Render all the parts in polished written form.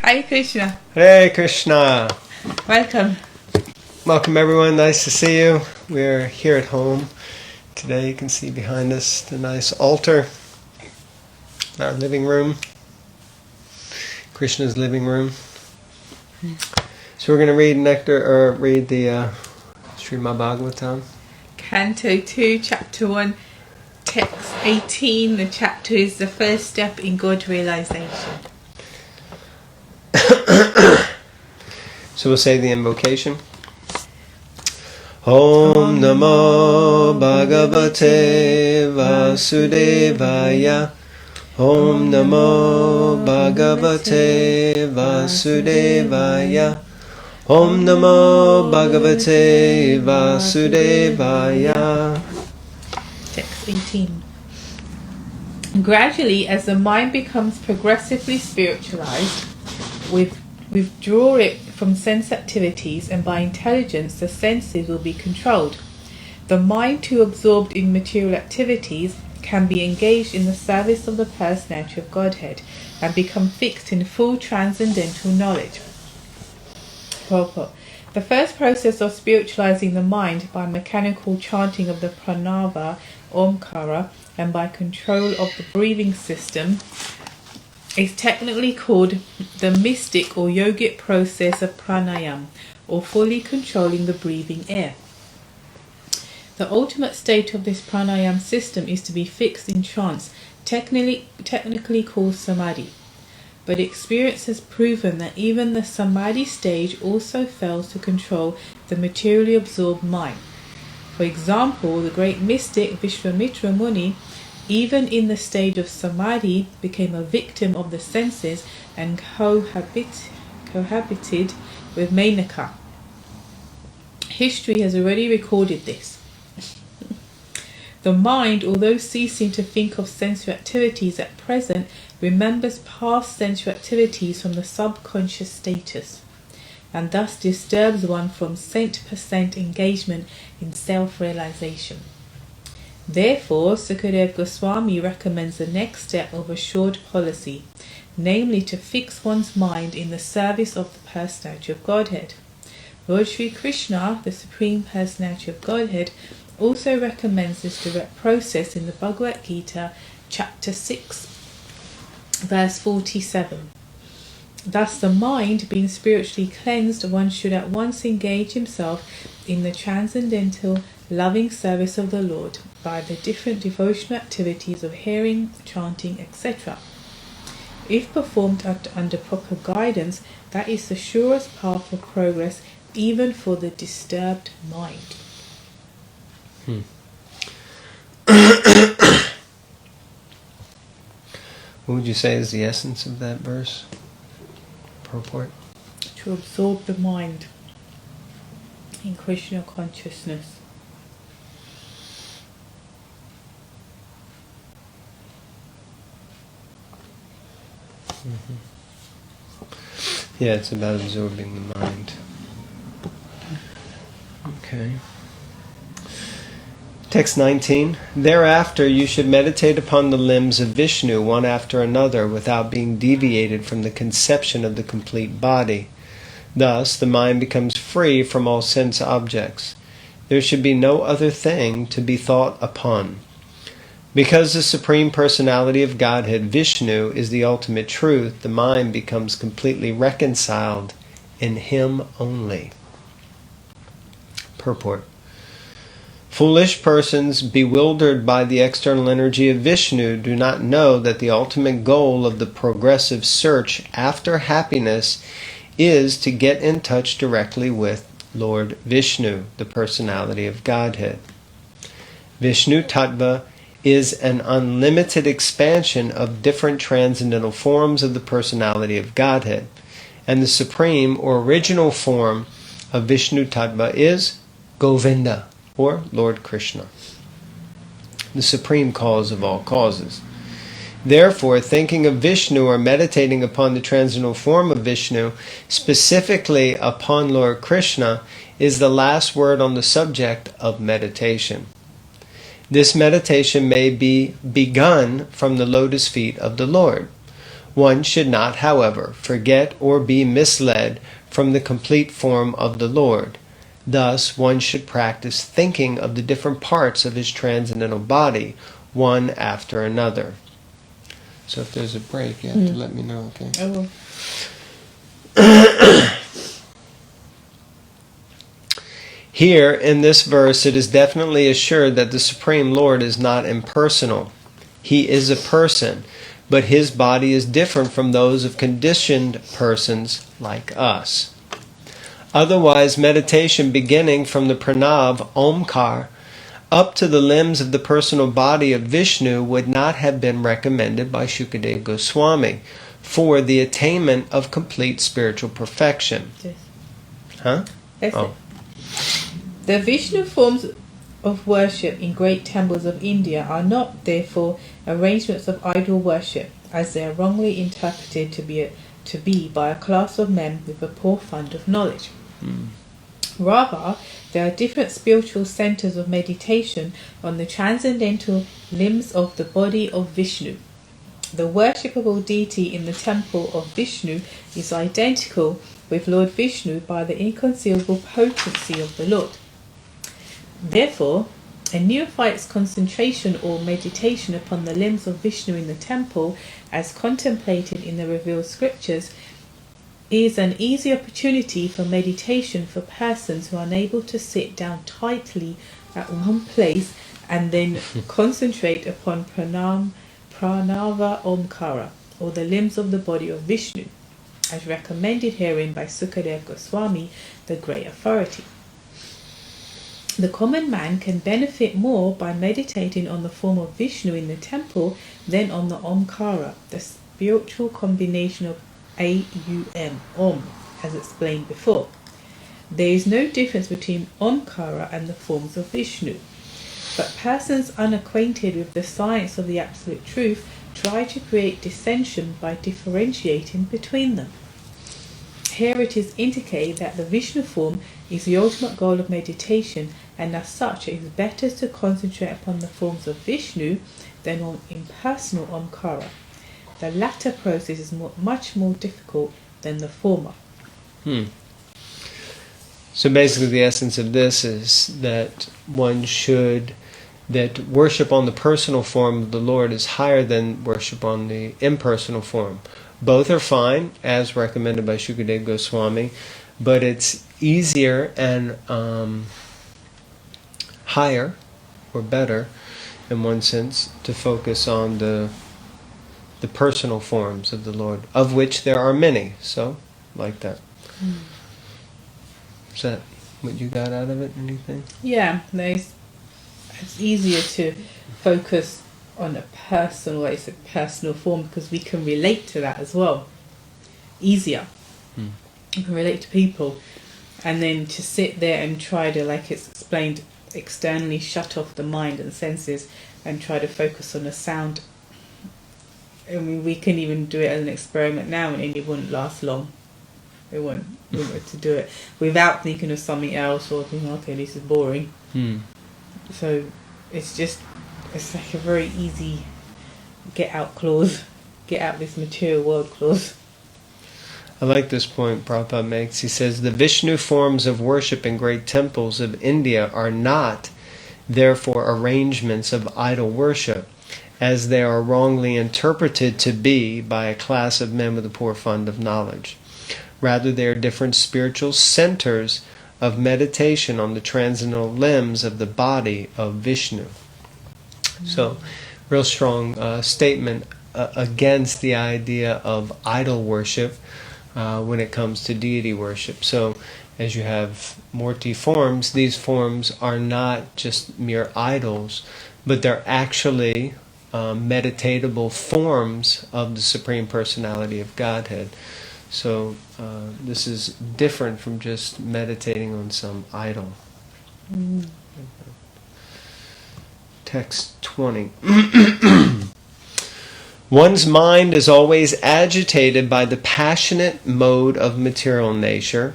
Hare Krishna. Hare Krishna. Welcome. Welcome everyone. Nice to see you. We're here at home. Today you can see behind us the nice altar. Our living room. Krishna's living room. So we're going to read the Srimad Bhagavatam. Canto 2, Chapter 1, Text 18. The chapter is the first step in God realization. So we'll say the invocation. Om Namo Bhagavate Vasudevaya. Om Namo Bhagavate Vasudevaya. Om Namo Bhagavate Vasudevaya. Text 18. Gradually, as the mind becomes progressively spiritualized, withdraw it from sense activities, and by intelligence the senses will be controlled. The mind, too absorbed in material activities, can be engaged in the service of the personality of Godhead and become fixed in full transcendental knowledge. Purport. The first process of spiritualizing the mind by mechanical chanting of the pranava, omkara, and by control of the breathing system is technically called the mystic or yogic process of pranayam, or fully controlling the breathing air. The ultimate state of this pranayam system is to be fixed in trance, technically called samadhi. But experience has proven that even the samadhi stage also fails to control the materially absorbed mind. For example, the great mystic Vishwamitra Muni, even in the stage of samadhi, became a victim of the senses and cohabited with Menaka. History has already recorded this. The mind, although ceasing to think of sensual activities at present, remembers past sensual activities from the subconscious status, and thus disturbs one from cent% engagement in self-realization. Therefore, Sukadeva Goswami recommends the next step of assured policy, namely to fix one's mind in the service of the personality of Godhead. Lord Sri Krishna, the Supreme Personality of Godhead, also recommends this direct process in the Bhagavad Gita, chapter 6, verse 47. Thus, the mind being spiritually cleansed, one should at once engage himself in the transcendental, loving service of the Lord by the different devotional activities of hearing, chanting, etc. If performed under proper guidance, that is the surest path of progress even for the disturbed mind. What would you say is the essence of that verse? Purport? To absorb the mind in Krishna consciousness. Yeah, it's about absorbing the mind. Okay. Text 19. Thereafter you should meditate upon the limbs of Vishnu one after another without being deviated from the conception of the complete body. Thus the mind becomes free from all sense objects. There should be no other thing to be thought upon. Because the Supreme Personality of Godhead, Vishnu, is the ultimate truth, the mind becomes completely reconciled in Him only. Purport. Foolish persons, bewildered by the external energy of Vishnu, do not know that the ultimate goal of the progressive search after happiness is to get in touch directly with Lord Vishnu, the Personality of Godhead. Vishnu Tattva is an unlimited expansion of different transcendental forms of the Personality of Godhead, and the supreme or original form of Vishnu Tattva is Govinda, or Lord Krishna, the supreme cause of all causes. Therefore, thinking of Vishnu or meditating upon the transcendental form of Vishnu, specifically upon Lord Krishna, is the last word on the subject of meditation. This meditation may be begun from the lotus feet of the Lord. One should not, however, forget or be misled from the complete form of the Lord. Thus, one should practice thinking of the different parts of his transcendental body, one after another. So if there's a break, you have to let me know, okay? I will. Here, in this verse, it is definitely assured that the Supreme Lord is not impersonal. He is a person, but his body is different from those of conditioned persons like us. Otherwise, meditation beginning from the pranav, Omkar, up to the limbs of the personal body of Vishnu would not have been recommended by Shukadeva Goswami for the attainment of complete spiritual perfection. Yes. Huh? That's it. The Vishnu forms of worship in great temples of India are not, therefore, arrangements of idol worship, as they are wrongly interpreted to be by a class of men with a poor fund of knowledge. Rather, there are different spiritual centers of meditation on the transcendental limbs of the body of Vishnu. The worshipable deity in the temple of Vishnu is identical with Lord Vishnu by the inconceivable potency of the Lord. Therefore, a neophyte's concentration or meditation upon the limbs of Vishnu in the temple, as contemplated in the revealed scriptures, is an easy opportunity for meditation for persons who are unable to sit down tightly at one place and then concentrate upon pranava omkara, or the limbs of the body of Vishnu, as recommended herein by Sukadeva Goswami, the great authority. The common man can benefit more by meditating on the form of Vishnu in the temple than on the Omkara, the spiritual combination of A-U-M, Om, as explained before. There is no difference between Omkara and the forms of Vishnu, but persons unacquainted with the science of the Absolute Truth try to create dissension by differentiating between them. Here it is indicated that the Vishnu form is the ultimate goal of meditation, and as such it is better to concentrate upon the forms of Vishnu than on impersonal Omkara. The latter process is much more difficult than the former. So basically the essence of this is that that worship on the personal form of the Lord is higher than worship on the impersonal form. Both are fine, as recommended by Shukadeva Goswami, but it's easier and higher, or better, in one sense, to focus on the personal forms of the Lord, of which there are many. So, like that. Is that what you got out of it? Anything? Yeah, it's easier to focus on a personal form because we can relate to that as well. Easier. You can relate to people, and then to sit there and try to, like it's explained, externally shut off the mind and senses and try to focus on a sound. I mean, we can even do it as an experiment now, and it wouldn't last long. We wouldn't be able to do it without thinking of something else or thinking, okay, this is boring. So it's like a very easy get out clause, get out this material world clause. I like this point Prabhupada makes. He says, the Vishnu forms of worship in great temples of India are not, therefore, arrangements of idol worship, as they are wrongly interpreted to be by a class of men with a poor fund of knowledge. Rather, they are different spiritual centers of meditation on the transcendental limbs of the body of Vishnu. So, real strong statement against the idea of idol worship when it comes to deity worship. So, as you have Murti forms, these forms are not just mere idols, but they're actually meditatable forms of the Supreme Personality of Godhead. So this is different from just meditating on some idol. Text 20. One's mind is always agitated by the passionate mode of material nature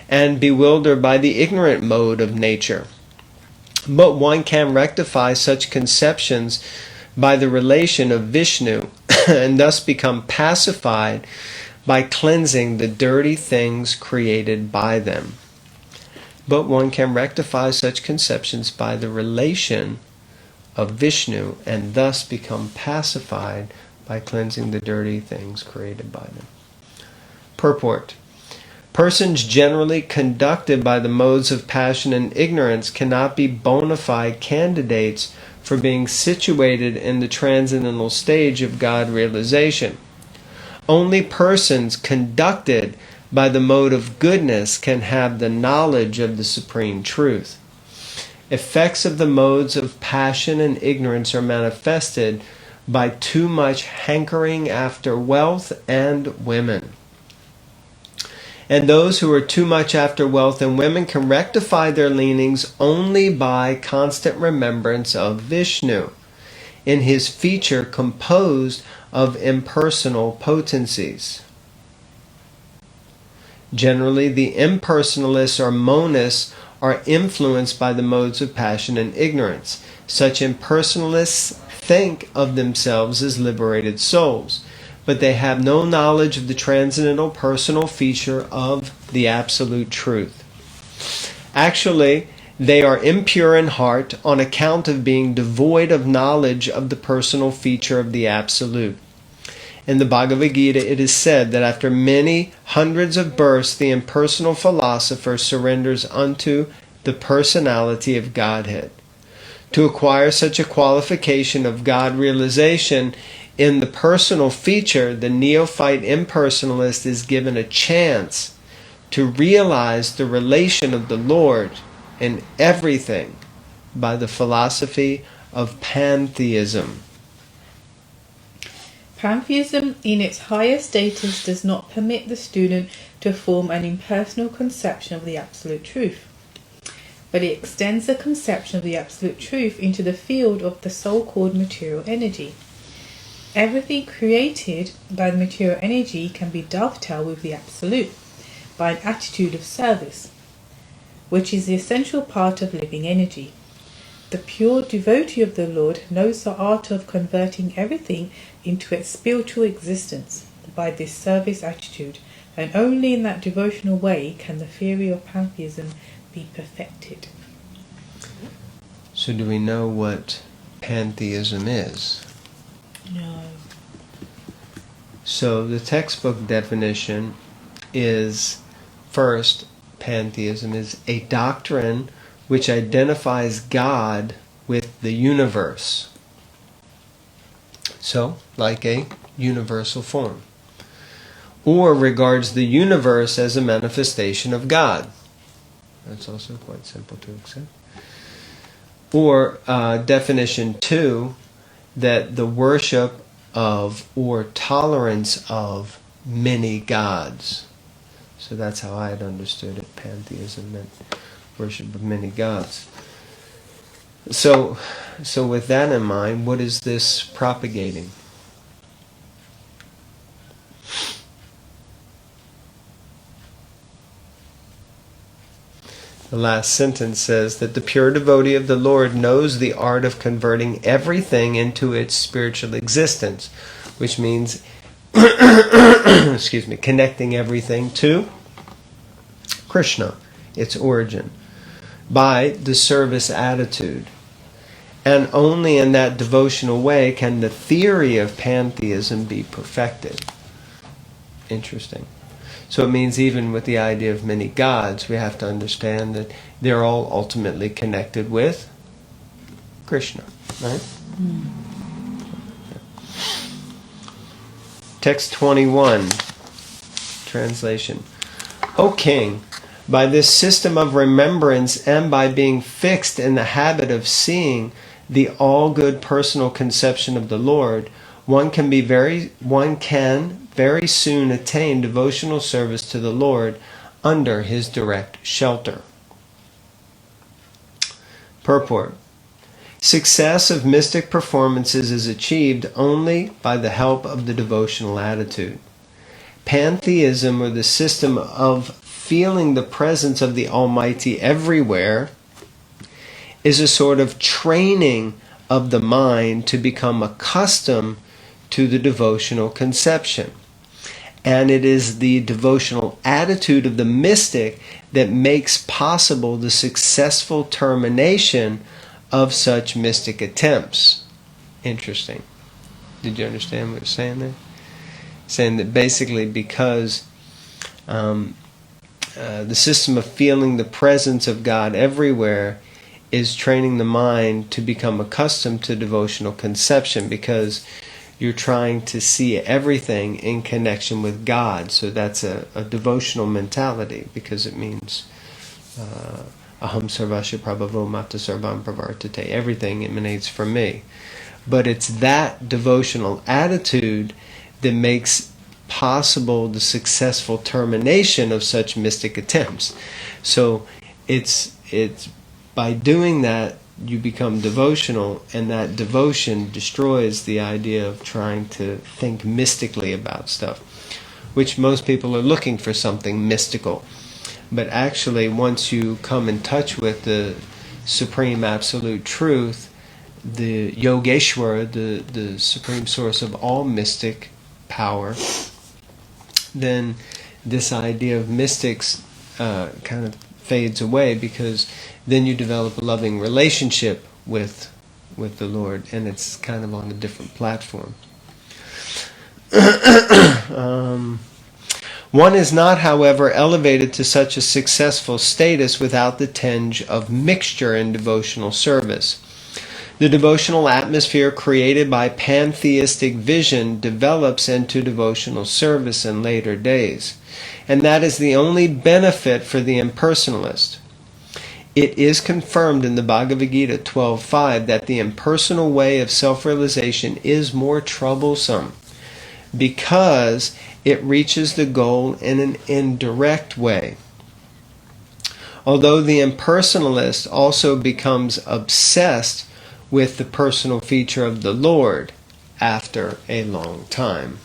and bewildered by the ignorant mode of nature. But one can rectify such conceptions by the relation of Vishnu and thus become pacified by cleansing the dirty things created by them. But one can rectify such conceptions by the relation of Vishnu and thus become pacified by cleansing the dirty things created by them. Purport. Persons generally conducted by the modes of passion and ignorance cannot be bona fide candidates for being situated in the transcendental stage of God realization. Only persons conducted by the mode of goodness can have the knowledge of the supreme truth. Effects of the modes of passion and ignorance are manifested by too much hankering after wealth and women. And those who are too much after wealth and women can rectify their leanings only by constant remembrance of Vishnu in his feature composed of impersonal potencies. Generally, the impersonalists or monists are influenced by the modes of passion and ignorance. Such impersonalists think of themselves as liberated souls, but they have no knowledge of the transcendental personal feature of the Absolute Truth. Actually, they are impure in heart on account of being devoid of knowledge of the personal feature of the Absolute. In the Bhagavad Gita, it is said that after many hundreds of births, the impersonal philosopher surrenders unto the personality of Godhead. To acquire such a qualification of God realization in the personal feature, the neophyte impersonalist is given a chance to realize the relation of the Lord in everything by the philosophy of pantheism. Pantheism in its higher status does not permit the student to form an impersonal conception of the Absolute Truth, but it extends the conception of the Absolute Truth into the field of the so-called material energy. Everything created by the material energy can be dovetailed with the Absolute by an attitude of service, which is the essential part of living energy. The pure devotee of the Lord knows the art of converting everything into its spiritual existence by this service attitude, and only in that devotional way can the theory of pantheism be perfected. So do we know what pantheism is? No. So the textbook definition is, first, pantheism is a doctrine which identifies God with the universe. So, like a universal form. Or regards the universe as a manifestation of God. That's also quite simple to accept. Or definition 2, that the worship of or tolerance of many gods. So that's how I had understood it. Pantheism meant worship of many gods. So with that in mind, what is this propagating? The last sentence says that the pure devotee of the Lord knows the art of converting everything into its spiritual existence, which means connecting everything to Krishna, its origin, by the service attitude. And only in that devotional way can the theory of pantheism be perfected. Interesting. So it means even with the idea of many gods, we have to understand that they're all ultimately connected with Krishna, right? Text 21, translation. O King, by this system of remembrance and by being fixed in the habit of seeing the all-good personal conception of the Lord, one can very soon attain devotional service to the Lord under his direct shelter. Purport. Success of mystic performances is achieved only by the help of the devotional attitude. Pantheism, or the system of feeling the presence of the Almighty everywhere, is a sort of training of the mind to become accustomed to the devotional conception. And it is the devotional attitude of the mystic that makes possible the successful termination of such mystic attempts. Interesting. Did you understand what it was saying there? Saying that basically because the system of feeling the presence of God everywhere is training the mind to become accustomed to devotional conception, because you're trying to see everything in connection with God. So that's a devotional mentality, because it means aham sarvasya prabhavo mata sarvam pravartate. Everything emanates from me. But it's that devotional attitude that makes possible the successful termination of such mystic attempts. So it's by doing that you become devotional, and that devotion destroys the idea of trying to think mystically about stuff, which most people are looking for something mystical. But actually, once you come in touch with the Supreme Absolute Truth, the Yogeshwara, the supreme source of all mystic power, then this idea of mystics kind of fades away, because then you develop a loving relationship with the Lord, and it's kind of on a different platform. One is not, however, elevated to such a successful status without the tinge of mixture in devotional service. The devotional atmosphere created by pantheistic vision develops into devotional service in later days, and that is the only benefit for the impersonalist. It is confirmed in the Bhagavad Gita 12.5 that the impersonal way of self-realization is more troublesome, because it reaches the goal in an indirect way. Although the impersonalist also becomes obsessed with the personal feature of the Lord after a long time.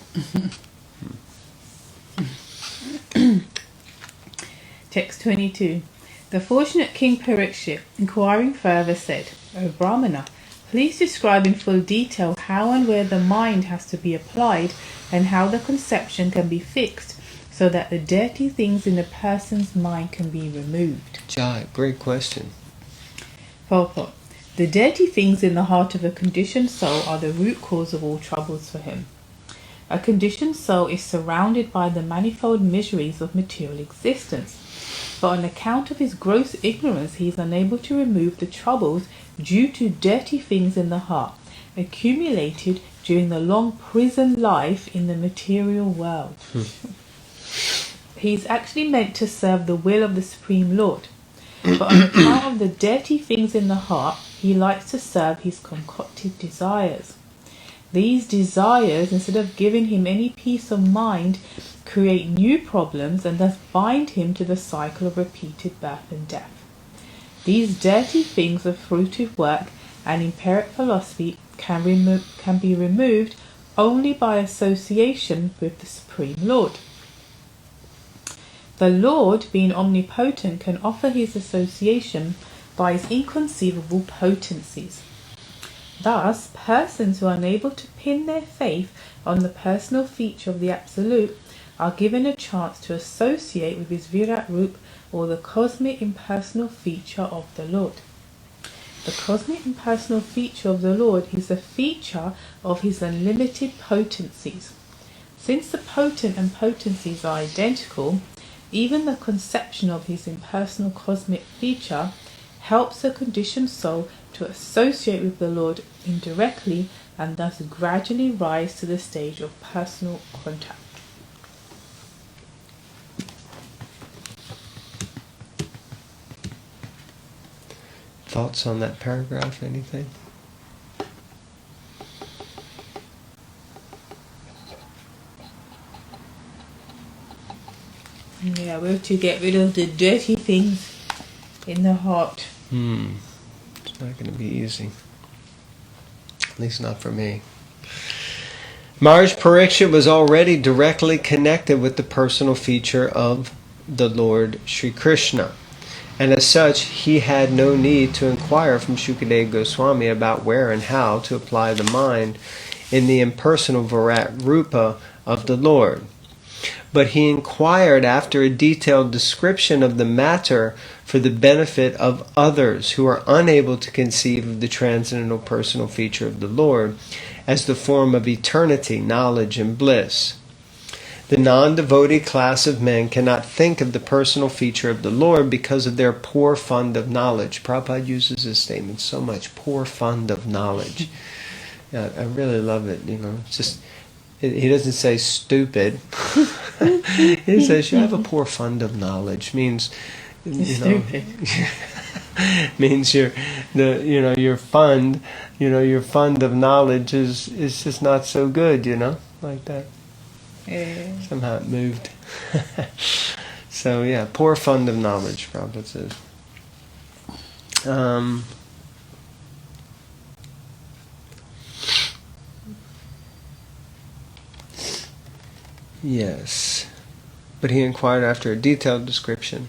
Text 22. The fortunate King Parikshit, inquiring further, said, O Brahmana, please describe in full detail how and where the mind has to be applied, and how the conception can be fixed, so that the dirty things in a person's mind can be removed. Jai, great question. Purport. The dirty things in the heart of a conditioned soul are the root cause of all troubles for him. A conditioned soul is surrounded by the manifold miseries of material existence, but on account of his gross ignorance he is unable to remove the troubles due to dirty things in the heart, accumulated during the long prison life in the material world. He is actually meant to serve the will of the Supreme Lord, but on account of the dirty things in the heart, he likes to serve his concocted desires. These desires, instead of giving him any peace of mind, create new problems and thus bind him to the cycle of repeated birth and death. These dirty things of fruitive work and empiric philosophy can be removed only by association with the Supreme Lord. The Lord, being omnipotent, can offer his association by his inconceivable potencies. Thus, persons who are unable to pin their faith on the personal feature of the Absolute are given a chance to associate with his Virat Rup, or the cosmic impersonal feature of the Lord. The cosmic impersonal feature of the Lord is a feature of his unlimited potencies. Since the potent and potencies are identical, even the conception of his impersonal cosmic feature helps a conditioned soul to associate with the Lord indirectly, and thus gradually rise to the stage of personal contact. Thoughts on that paragraph? Anything? Yeah, we have to get rid of the dirty things in the heart. It's not going to be easy. At least not for me. Maharaj Parikshit was already directly connected with the personal feature of the Lord Sri Krishna, and as such he had no need to inquire from Shukadeva Goswami about where and how to apply the mind in the impersonal Virat Rupa of the Lord. But he inquired after a detailed description of the matter for the benefit of others who are unable to conceive of the transcendental personal feature of the Lord as the form of eternity, knowledge, and bliss. The non-devotee class of men cannot think of the personal feature of the Lord because of their poor fund of knowledge. Prabhupada uses this statement so much, poor fund of knowledge. Yeah, I really love it, It's just, he doesn't say stupid. He says you have a poor fund of knowledge. Means, Stupid. means your fund, your fund of knowledge is just not so good, like that. Yeah. Somehow it moved. So yeah, poor fund of knowledge, Prabhupada says. Yes, but he inquired after a detailed description,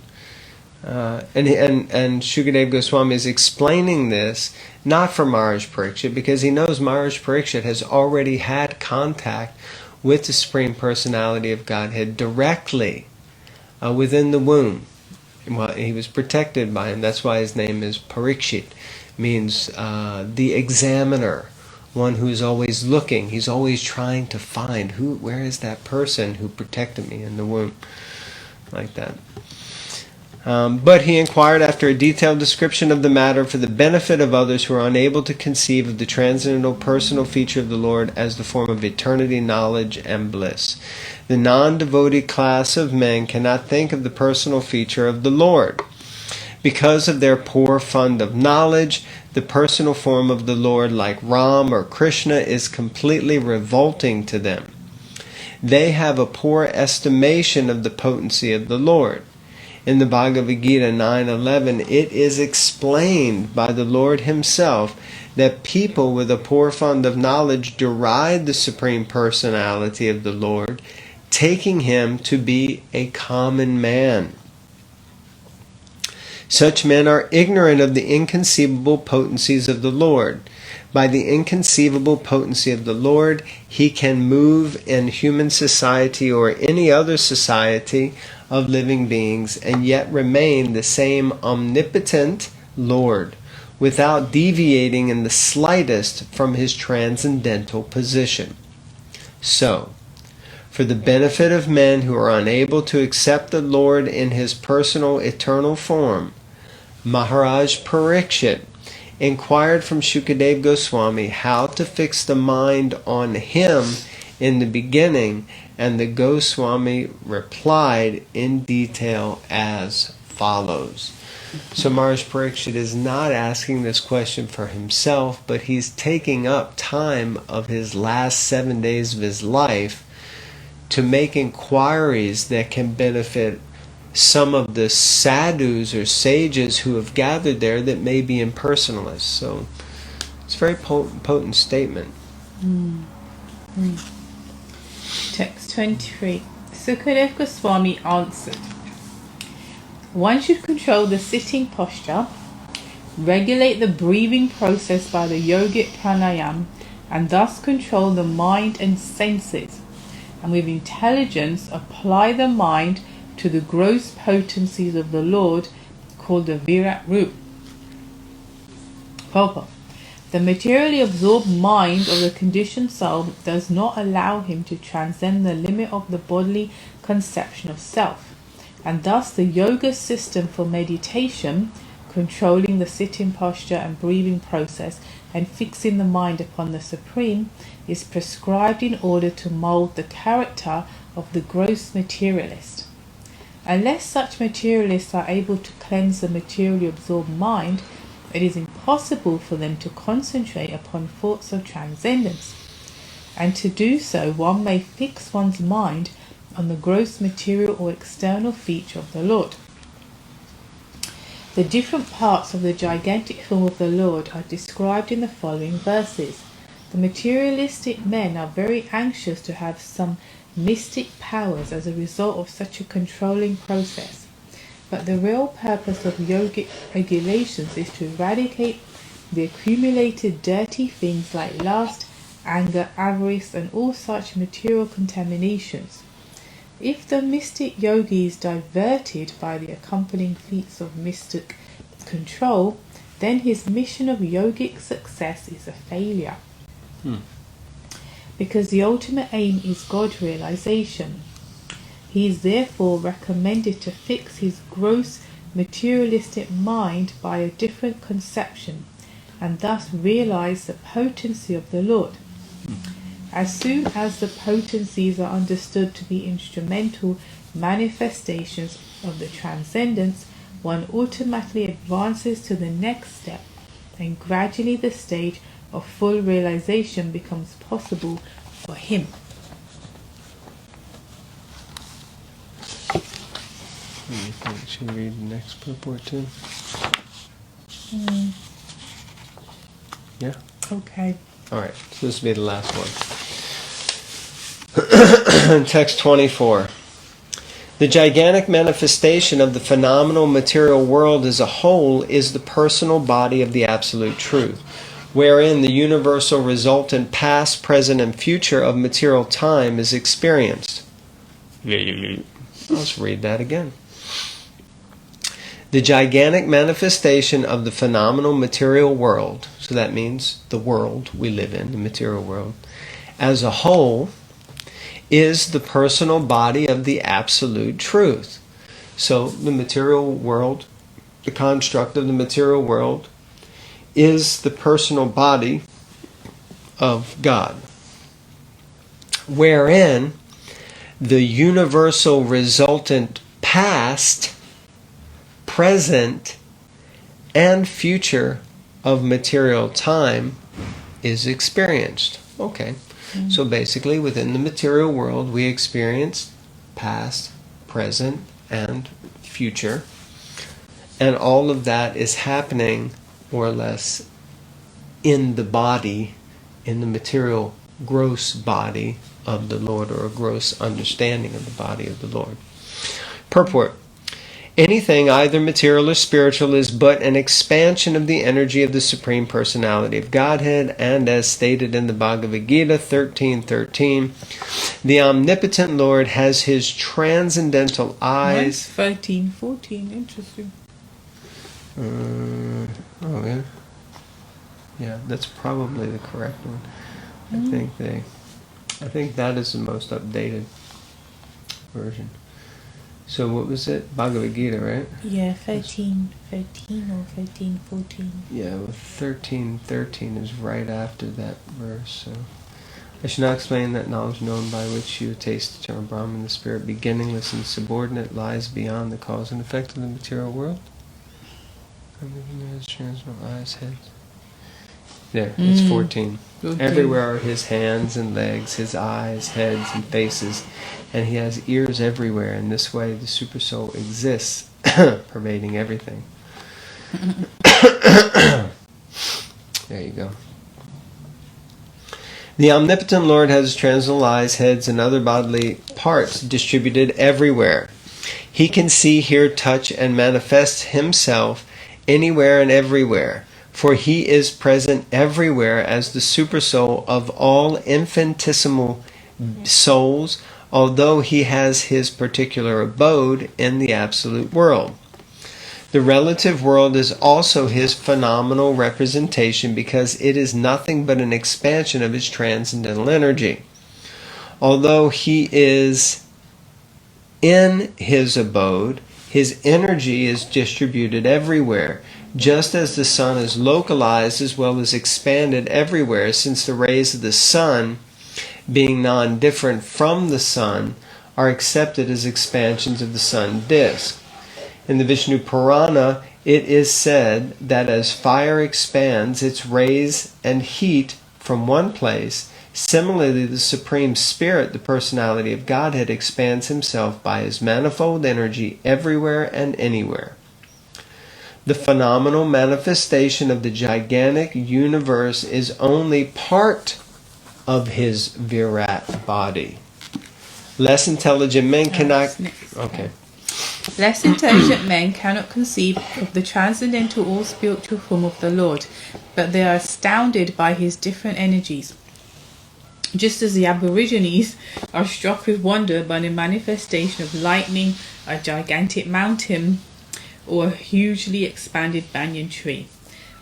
and Shukadeva Goswami is explaining this not for Maharaj Parikshit because he knows Maharaj Parikshit has already had contact with the Supreme Personality of Godhead directly within the womb. Well, he was protected by him. That's why his name is Parikshit, means the examiner. One who's always looking, he's always trying to find where is that person who protected me in the womb, like that. But he inquired after a detailed description of the matter for the benefit of others who are unable to conceive of the transcendental personal feature of the Lord as the form of eternity, knowledge, and bliss. The non-devotee class of men cannot think of the personal feature of the Lord. Because of their poor fund of knowledge, the personal form of the Lord, like Ram or Krishna, is completely revolting to them. They have a poor estimation of the potency of the Lord. In the Bhagavad Gita 9:11, it is explained by the Lord himself that people with a poor fund of knowledge deride the Supreme Personality of the Lord, taking him to be a common man. Such men are ignorant of the inconceivable potencies of the Lord. By the inconceivable potency of the Lord, he can move in human society or any other society of living beings and yet remain the same omnipotent Lord without deviating in the slightest from his transcendental position. So, for the benefit of men who are unable to accept the Lord in his personal eternal form, Maharaj Parikshit inquired from Shukadeva Goswami how to fix the mind on him in the beginning, and the Goswami replied in detail as follows. So Maharaj Parikshit is not asking this question for himself, but he's taking up time of his last 7 days of his life to make inquiries that can benefit some of the sadhus or sages who have gathered there that may be impersonalists. So it's a very potent statement. Text 23. Sukadeva Goswami answered, one should control the sitting posture, regulate the breathing process by the yogic pranayam, and thus control the mind and senses, and with intelligence apply the mind to the gross potencies of the Lord, called the Virat Rup. Purport. The materially absorbed mind of the conditioned soul does not allow him to transcend the limit of the bodily conception of self, and thus the yoga system for meditation, controlling the sitting posture and breathing process and fixing the mind upon the Supreme, is prescribed in order to mould the character of the gross materialist. Unless such materialists are able to cleanse the materially absorbed mind, it is impossible for them to concentrate upon thoughts of transcendence. And to do so, one may fix one's mind on the gross material or external feature of the Lord. The different parts of the gigantic form of the Lord are described in the following verses. The materialistic men are very anxious to have some mystic powers as a result of such a controlling process. But the real purpose of yogic regulations is to eradicate the accumulated dirty things like lust, anger, avarice, and all such material contaminations. If the mystic yogi is diverted by the accompanying feats of mystic control, then his mission of yogic success is a failure. Because the ultimate aim is God realization. He is therefore recommended to fix his gross materialistic mind by a different conception, and thus realize the potency of the Lord. As soon as the potencies are understood to be instrumental manifestations of the transcendence, one automatically advances to the next step, and gradually the stage of full realization becomes possible for him. You think should read the next purport too? Yeah? Okay. Alright, so this will be the last one. Text 24. The gigantic manifestation of the phenomenal material world as a whole is the personal body of the Absolute Truth, wherein the universal resultant past, present, and future of material time is experienced. Let's read that again. The gigantic manifestation of the phenomenal material world, so that means the world we live in, the material world, as a whole, is the personal body of the Absolute Truth. So the material world, the construct of the material world, is the personal body of God, wherein the universal resultant past, present, and future of material time is experienced. Okay. So basically, within the material world, we experience past, present, and future. And all of that is happening, more or less, in the body, in the material gross body of the Lord, or a gross understanding of the body of the Lord. Purport. Anything, either material or spiritual, is but an expansion of the energy of the Supreme Personality of Godhead, and as stated in the Bhagavad Gita 13:13, the Omnipotent Lord has his transcendental eyes. 13:14, interesting. Oh yeah, yeah, that's probably the correct one. I think that is the most updated version. So what was it? Bhagavad Gita, right? Yeah, 13:13 or 13:14. Yeah, well, 13:13 is right after that verse. So I should not explain that knowledge known by which you taste eternal Brahman, the spirit beginningless and subordinate, lies beyond the cause and effect of the material world. Eyes, heads. There, it's 14. Okay. Everywhere are his hands and legs, his eyes, heads, and faces, and he has ears everywhere. In this way, the Supersoul exists, pervading everything. There you go. The Omnipotent Lord has transcendental eyes, heads, and other bodily parts distributed everywhere. He can see, hear, touch, and manifest himself anywhere and everywhere. For he is present everywhere as the Supersoul of all infinitesimal souls, although he has his particular abode in the absolute world. The relative world is also his phenomenal representation because it is nothing but an expansion of his transcendental energy. Although he is in his abode, his energy is distributed everywhere, just as the sun is localized as well as expanded everywhere, since the rays of the sun, being non-different from the sun, are accepted as expansions of the sun disk. In the Vishnu Purana, it is said that as fire expands its rays and heat from one place, similarly the Supreme Spirit, the Personality of Godhead, expands himself by his manifold energy everywhere and anywhere. The phenomenal manifestation of the gigantic universe is only part of his Virat body. Less intelligent men cannot... Okay. Less intelligent men cannot conceive of the transcendental or spiritual form of the Lord, but they are astounded by his different energies. Just as the Aborigines are struck with wonder by the manifestation of lightning, a gigantic mountain, or a hugely expanded banyan tree.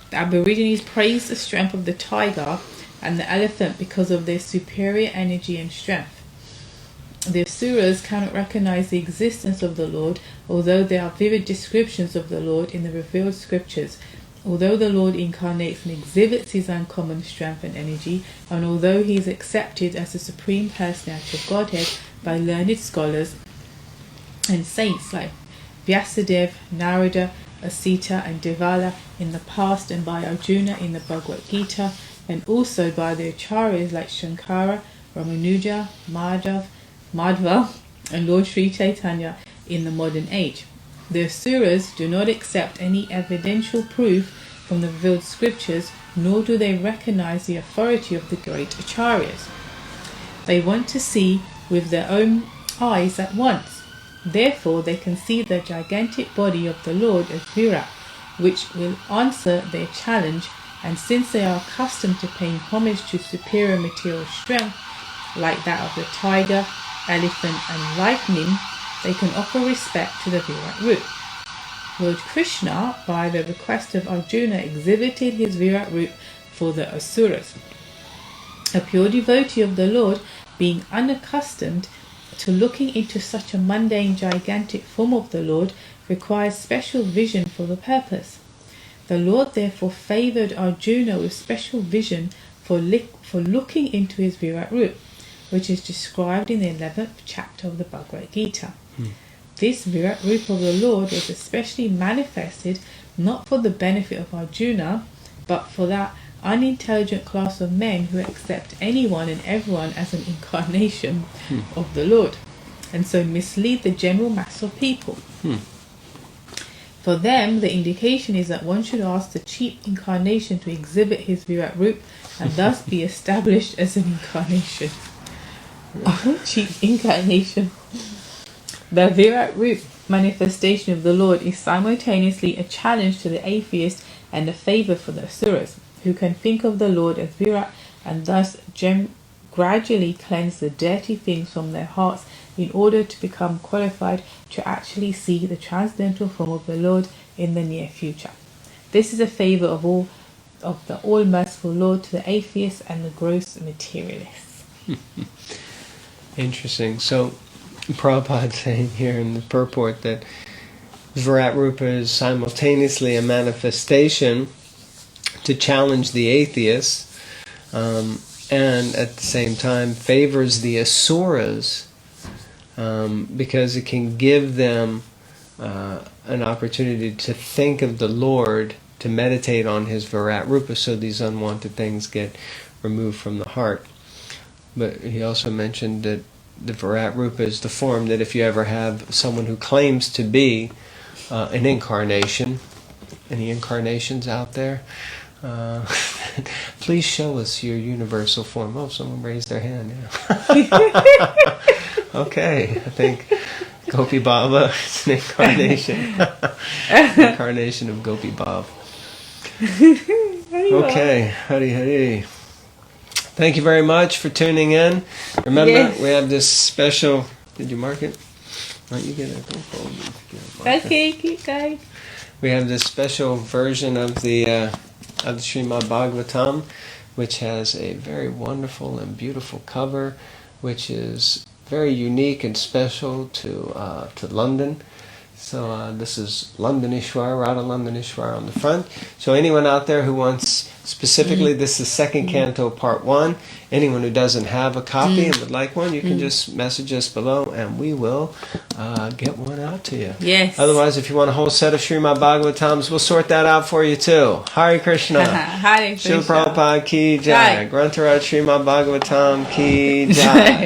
The Aborigines praise the strength of the tiger and the elephant because of their superior energy and strength. The Asuras cannot recognize the existence of the Lord, although there are vivid descriptions of the Lord in the revealed scriptures. Although the Lord incarnates and exhibits his uncommon strength and energy, and although he is accepted as the Supreme Personality of Godhead by learned scholars and saints like Vyasadeva, Narada, Asita and Devala in the past, and by Arjuna in the Bhagavad Gita, and also by the Acharyas like Shankara, Ramanuja, Madhva and Lord Sri Chaitanya in the modern age. The Asuras do not accept any evidential proof from the revealed scriptures, nor do they recognize the authority of the great Acharyas. They want to see with their own eyes at once. Therefore, they conceive the gigantic body of the Lord as Virat, which will answer their challenge, and since they are accustomed to paying homage to superior material strength, like that of the tiger, elephant and lightning, they can offer respect to the Virat root. Lord Krishna, by the request of Arjuna, exhibited his Virat root for the Asuras. A pure devotee of the Lord, being unaccustomed to looking into such a mundane, gigantic form of the Lord, requires special vision for the purpose. The Lord therefore favoured Arjuna with special vision for looking into his Virat root, which is described in the 11th chapter of the Bhagavad Gita. This Virat Rupa of the Lord was especially manifested not for the benefit of Arjuna, but for that unintelligent class of men who accept anyone and everyone as an incarnation of the Lord, and so mislead the general mass of people. For them, the indication is that one should ask the cheap incarnation to exhibit his Virat Rupa and thus be established as an incarnation. Cheap incarnation. The Virat Rupa manifestation of the Lord is simultaneously a challenge to the atheist and a favour for the Asuras, who can think of the Lord as Virat and thus gradually cleanse the dirty things from their hearts in order to become qualified to actually see the transcendental form of the Lord in the near future. This is a favour of the all-merciful Lord to the atheists and the gross materialists. Interesting. So, Prabhupada saying here in the purport that Virat Rupa is simultaneously a manifestation to challenge the atheists, and at the same time favors the Asuras, because it can give them an opportunity to think of the Lord, to meditate on his Virat Rupa, so these unwanted things get removed from the heart. But he also mentioned that the Virat Rupa is the form that if you ever have someone who claims to be an incarnation, any incarnations out there, please show us your universal form. Oh, someone raised their hand. Yeah. Okay, I think Gopi Baba is an incarnation. Incarnation of Gopi Baba. Okay, Hari Hari. Thank you very much for tuning in. Remember, we have this special... Did you mark it? Why don't you get it? Okay, keep going. We have this special version of the Srimad Bhagavatam, which has a very wonderful and beautiful cover, which is very unique and special to London. So this is Londonishwar, Radha Londonishwar on the front. So anyone out there who wants, specifically, this is second canto part 1. Anyone who doesn't have a copy and would like one, you can just message us below and we will get one out to you. Yes. Otherwise, if you want a whole set of Srimad Bhagavatams, we'll sort that out for you too. Hare Krishna. Hare Krishna. Srila Prabhupada ki jai. Grantharaj Srimad Bhagavatam ki jai.